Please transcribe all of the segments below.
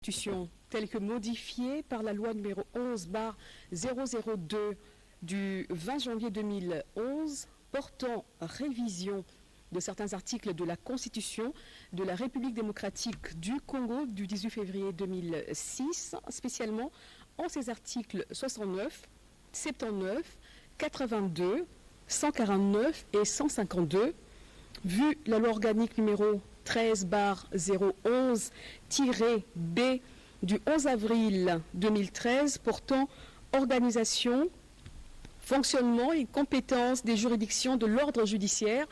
Constitution telle que modifiée par la loi numéro 11/002 du 20 janvier 2011 portant révision de certains articles de la Constitution de la République démocratique du Congo du 18 février 2006, spécialement en ses articles 69, 79, 82, 149 et 152, vu la loi organique numéro 13/011-B du 11 avril 2013 portant organisation, fonctionnement et compétences des juridictions de l'ordre judiciaire,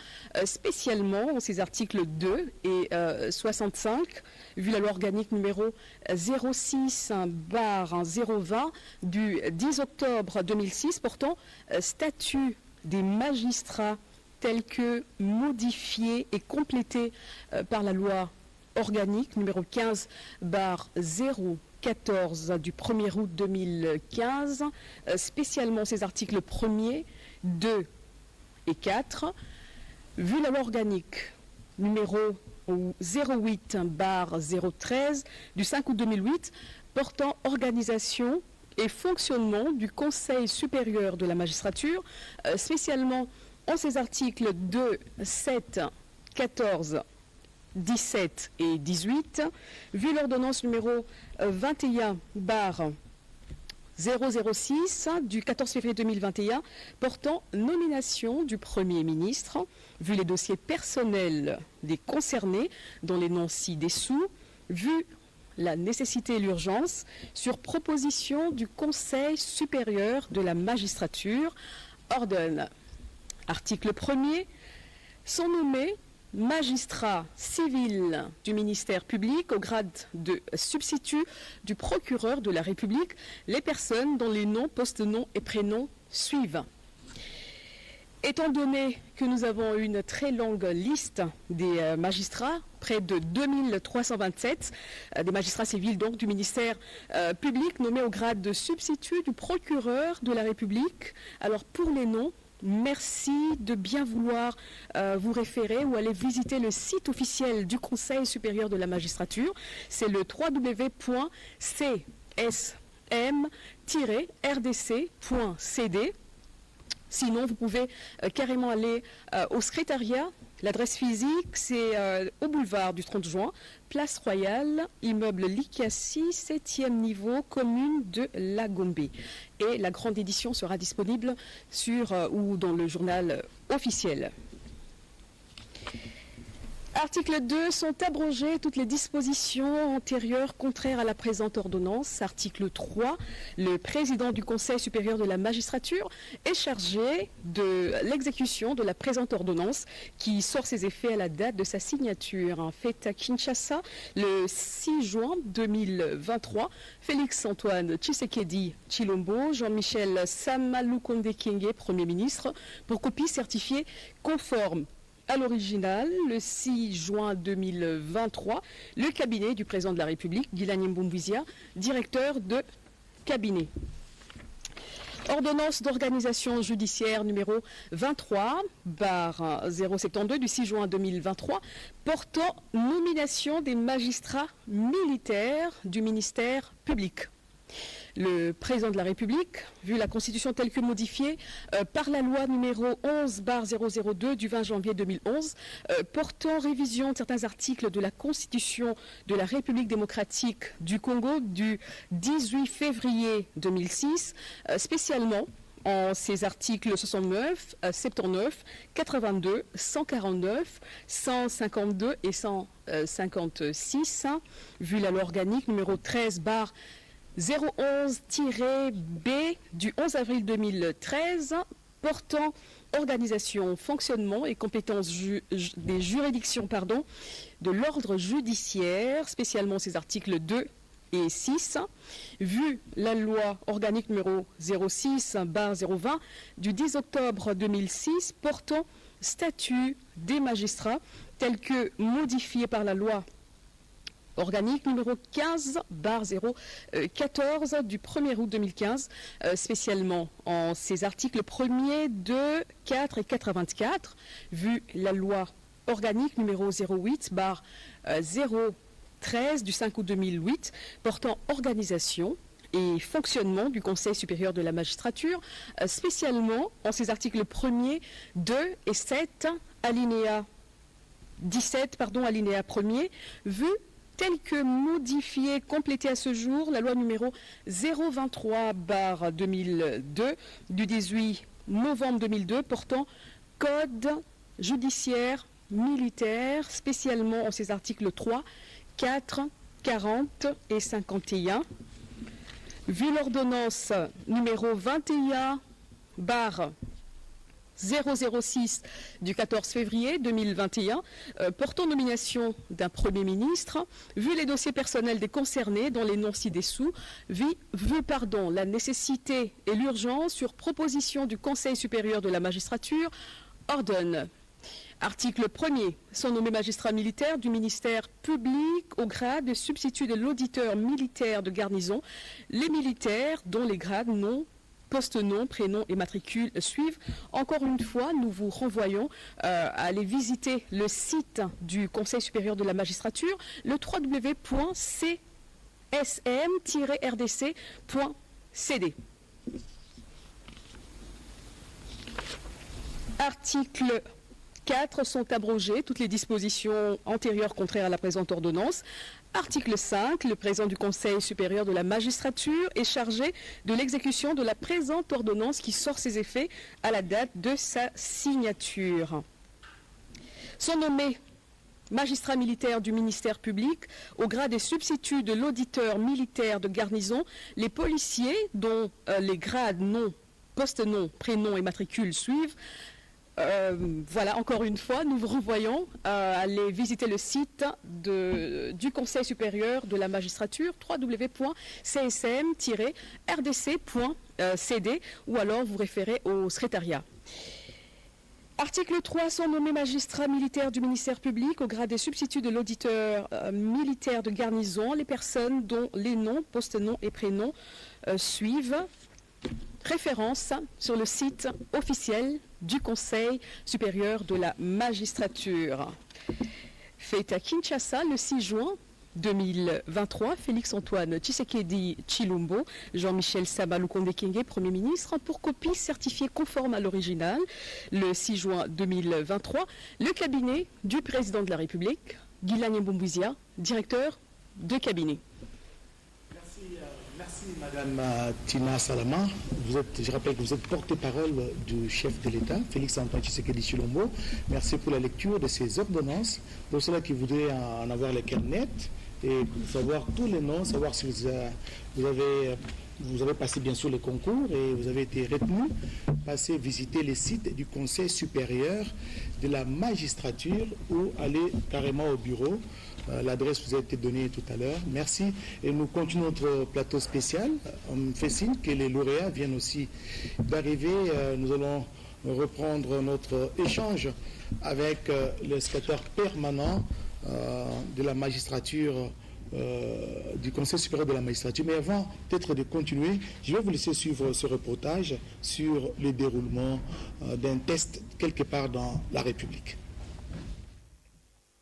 spécialement en ces articles 2 et 65, vu la loi organique numéro 06/020 du 10 octobre 2006 portant statut des magistrats tel que modifié et complété par la loi organique numéro 15/014 du 1er août 2015, spécialement ses articles 1er, 2 et 4, vu la loi organique numéro 08/013 du 5 août 2008 portant organisation et fonctionnement du Conseil supérieur de la magistrature, spécialement en ces articles 2, 7, 14, 17 et 18, vu l'ordonnance numéro 21/006 du 14 février 2021 portant nomination du Premier ministre, vu les dossiers personnels des concernés dont les noms ci-dessous, vu la nécessité et l'urgence, sur proposition du Conseil supérieur de la magistrature, ordonne. Article 1er, sont nommés magistrats civils du ministère public au grade de substitut du procureur de la République les personnes dont les noms, post-noms et prénoms suivent. Étant donné que nous avons une très longue liste des magistrats, près de 2327, des magistrats civils donc du ministère public nommés au grade de substitut du procureur de la République, alors pour les noms, merci de bien vouloir vous référer ou aller visiter le site officiel du Conseil supérieur de la magistrature. C'est le www.csm-rdc.cd. Sinon, vous pouvez carrément aller au secrétariat. L'adresse physique, c'est au boulevard du 30 juin, place Royale, immeuble Likassi, 7e niveau, commune de La Gombe. Et la grande édition sera disponible sur ou dans le journal officiel. Article 2, sont abrogées toutes les dispositions antérieures contraires à la présente ordonnance. Article 3, le président du Conseil supérieur de la magistrature est chargé de l'exécution de la présente ordonnance qui sort ses effets à la date de sa signature. Faite à Kinshasa le 6 juin 2023, Félix-Antoine Tshisekedi Tshilombo, Jean-Michel Samalukonde Kyenge, Premier ministre, pour copie certifiée conforme à l'original, le 6 juin 2023, le cabinet du président de la République, Guilani Mboumbouizia, directeur de cabinet. Ordonnance d'organisation judiciaire numéro 23/072 du 6 juin 2023 portant nomination des magistrats militaires du ministère public. Le président de la République, vu la Constitution telle que modifiée par la loi numéro 11/002 du 20 janvier 2011, portant révision de certains articles de la Constitution de la République démocratique du Congo du 18 février 2006, spécialement en ces articles 69, 79, 82, 149, 152 et 156, vu la loi organique numéro 13/011-B du 11 avril 2013 portant organisation, fonctionnement et compétences des juridictions de l'ordre judiciaire, spécialement ces articles 2 et 6, vu la loi organique numéro 06/020 du 10 octobre 2006 portant statut des magistrats tel que modifié par la loi organique numéro 15/014 du 1er août 2015, spécialement en ses articles 1er, 2, 4 et 84, vu la loi organique numéro 08/0 13 du 5 août 2008 portant organisation et fonctionnement du Conseil supérieur de la magistrature, spécialement en ses articles 1er, 2 et 7, alinéa 17, alinéa 1er, vu tel que modifié, complété à ce jour, la loi numéro 023/2002 du 18 novembre 2002 portant code judiciaire militaire, spécialement en ses articles 3, 4, 40 et 51. Vu l'ordonnance numéro 21/006 du 14 février 2021 portant nomination d'un Premier ministre, vu les dossiers personnels des concernés dont les noms ci-dessous, vu la nécessité et l'urgence sur proposition du Conseil supérieur de la magistrature, ordonne. Article 1er. Sont nommés magistrats militaires du ministère public au grade de substitut de l'auditeur militaire de garnison les militaires dont les grades, nom, poste, nom, prénom et matricule suivent. Encore une fois, nous vous renvoyons à aller visiter le site du Conseil supérieur de la magistrature, le www.csm-rdc.cd. Article 4 sont abrogées toutes les dispositions antérieures contraires à la présente ordonnance. Article 5, le président du Conseil supérieur de la magistrature est chargé de l'exécution de la présente ordonnance qui sort ses effets à la date de sa signature. Sont nommés magistrats militaires du ministère public au grade des substituts de l'auditeur militaire de garnison les policiers dont les grades, nom, poste, nom, prénom et matricule suivent. Voilà, encore une fois, nous vous renvoyons à aller visiter le site du Conseil supérieur de la magistrature, www.csm-rdc.cd, ou alors vous référez au secrétariat. Article 3, sont nommés magistrats militaires du ministère public au grade des substituts de l'auditeur militaire de garnison les personnes dont les noms, postes, noms et prénoms suivent. Référence sur le site officiel du Conseil supérieur de la magistrature. Fait à Kinshasa le 6 juin 2023, Félix-Antoine Tshisekedi Tshilombo, Jean-Michel Sama Lukonde Kyenge, Premier ministre, pour copie certifiée conforme à l'original. Le 6 juin 2023, le cabinet du président de la République, Guilagne Mboumbouizia, directeur de cabinet. Merci Madame Tina Salama. Je rappelle que vous êtes porte-parole du chef de l'État, Félix-Antoine Tshisekedi Tshilombo. Merci pour la lecture de ces ordonnances. Pour ceux qui voudraient en avoir les nettes et savoir tous les noms, savoir si vous avez passé bien sûr les concours et vous avez été retenu, passez visiter les sites du Conseil supérieur de la magistrature ou aller carrément au bureau. L'adresse vous a été donnée tout à l'heure. Merci. Et nous continuons notre plateau spécial. On me fait signe que les lauréats viennent aussi d'arriver. Nous allons reprendre notre échange avec le secrétaire permanent de la magistrature, du Conseil supérieur de la magistrature. Mais avant peut-être de continuer, je vais vous laisser suivre ce reportage sur le déroulement d'un test quelque part dans la République.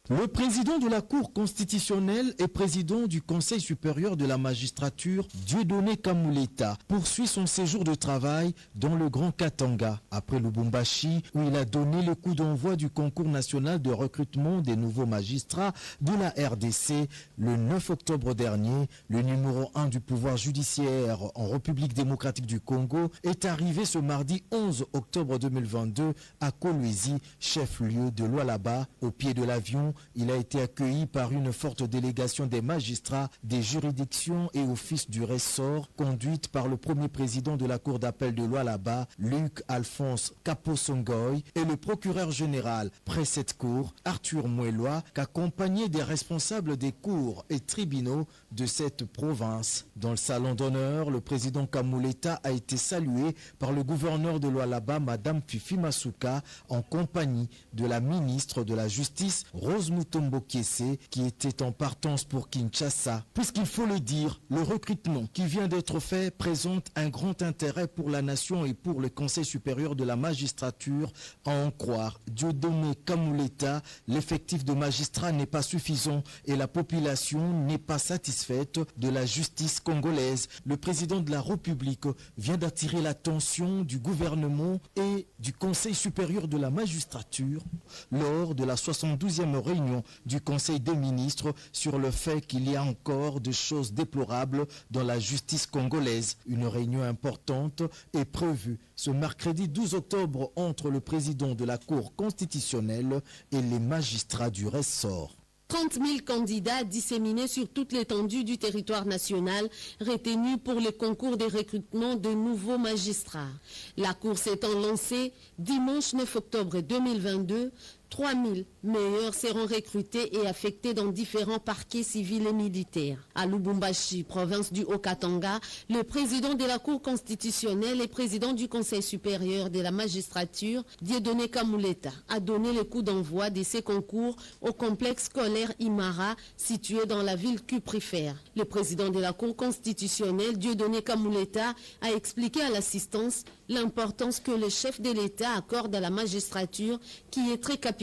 Le président de la Cour constitutionnelle et président du Conseil supérieur de la magistrature, Dieudonné Kamuleta, poursuit son séjour de travail dans le Grand Katanga, après Lubumbashi, où il a donné le coup d'envoi du concours national de recrutement des nouveaux magistrats de la RDC le 9 octobre dernier. Le numéro 1 du pouvoir judiciaire en République démocratique du Congo est arrivé ce mardi 11 octobre 2022 à Kolwezi, chef-lieu de Lualaba. Au pied de l'avion, il a été accueilli par une forte délégation des magistrats, des juridictions et offices du ressort, conduite par le premier président de la Cour d'appel de Lualaba, Luc Alphonse Kaposongoy, et le procureur général près cette cour, Arthur Mouelois, qu'accompagné des responsables des cours et tribunaux de cette province. Dans le salon d'honneur, le président Kamuleta a été salué par le gouverneur de Lualaba, Madame Fifi Masuka, en compagnie de la ministre de la Justice, Rose Rose Mutombo Kiese, qui était en partance pour Kinshasa. Puisqu'il faut le dire, le recrutement qui vient d'être fait présente un grand intérêt pour la nation et pour le Conseil supérieur de la magistrature. À en croire Dieudonné Kamuleta, l'effectif de magistrats n'est pas suffisant et la population n'est pas satisfaite de la justice congolaise. Le président de la République vient d'attirer l'attention du gouvernement et du Conseil supérieur de la magistrature lors de la 72e réunion du Conseil des ministres sur le fait qu'il y a encore des choses déplorables dans la justice congolaise. Une réunion importante est prévue ce mercredi 12 octobre entre le président de la Cour constitutionnelle et les magistrats du ressort. 30 000 candidats disséminés sur toute l'étendue du territoire national retenus pour le concours de recrutement de nouveaux magistrats. La course étant lancée dimanche 9 octobre 2022, 3 000 meilleurs seront recrutés et affectés dans différents parquets civils et militaires. À Lubumbashi, province du Haut-Katanga, le président de la Cour constitutionnelle et président du Conseil supérieur de la magistrature, Dieudonné Kamuleta, a donné le coup d'envoi de ces concours au complexe scolaire Imara, situé dans la ville cuprifère. Le président de la Cour constitutionnelle, Dieudonné Kamuleta, a expliqué à l'assistance l'importance que le chef de l'État accorde à la magistrature, qui est très capitale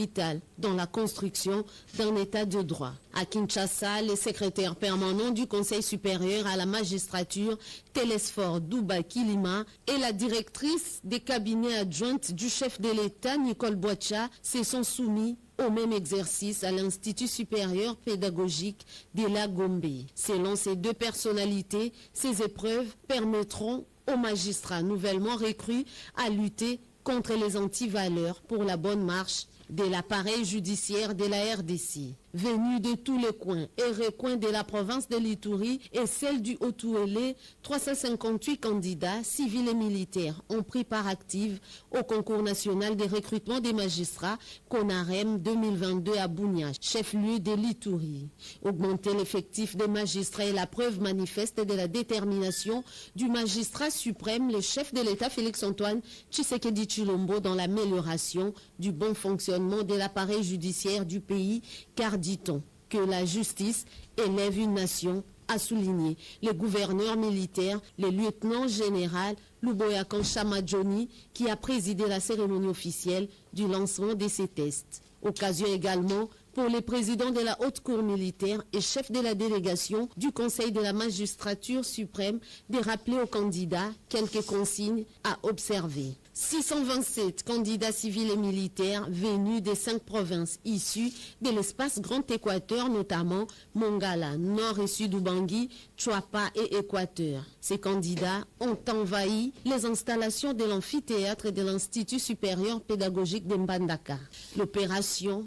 dans la construction d'un État de droit. À Kinshasa, le secrétaire permanent du Conseil supérieur à la magistrature, Télésphore Douba Kilima, et la directrice des cabinets adjointes du chef de l'État, Nicole Boacha, se sont soumis au même exercice à l'Institut supérieur pédagogique de la Gombe. Selon ces deux personnalités, ces épreuves permettront aux magistrats nouvellement recrues à lutter contre les antivaleurs pour la bonne marche de l'appareil judiciaire de la RDC. Venus de tous les coins et recoins de la province de l'Ituri et celle du Haut-Ouélé, 358 candidats civils et militaires ont pris part active au concours national de recrutement des magistrats CONAREM 2022 à Bunia, chef-lieu de l'Ituri. Augmenter l'effectif des magistrats est la preuve manifeste de la détermination du magistrat suprême, le chef de l'État Félix-Antoine Tshisekedi Tshilombo, dans l'amélioration du bon fonctionnement de l'appareil judiciaire du pays, car dit-on que la justice élève une nation, a souligné le gouverneur militaire, le lieutenant général Luboyakan Chamadjoni, qui a présidé la cérémonie officielle du lancement de ces tests. Occasion également pour les présidents de la Haute Cour militaire et chef de la délégation du Conseil de la magistrature suprême de rappeler aux candidats quelques consignes à observer. 627 candidats civils et militaires venus des 5 provinces issues de l'espace Grand Équateur, notamment Mongala, Nord et Sud Ubangi, Chouapa et Équateur. Ces candidats ont envahi les installations de l'amphithéâtre de l'Institut supérieur pédagogique de Mbandaka. L'opération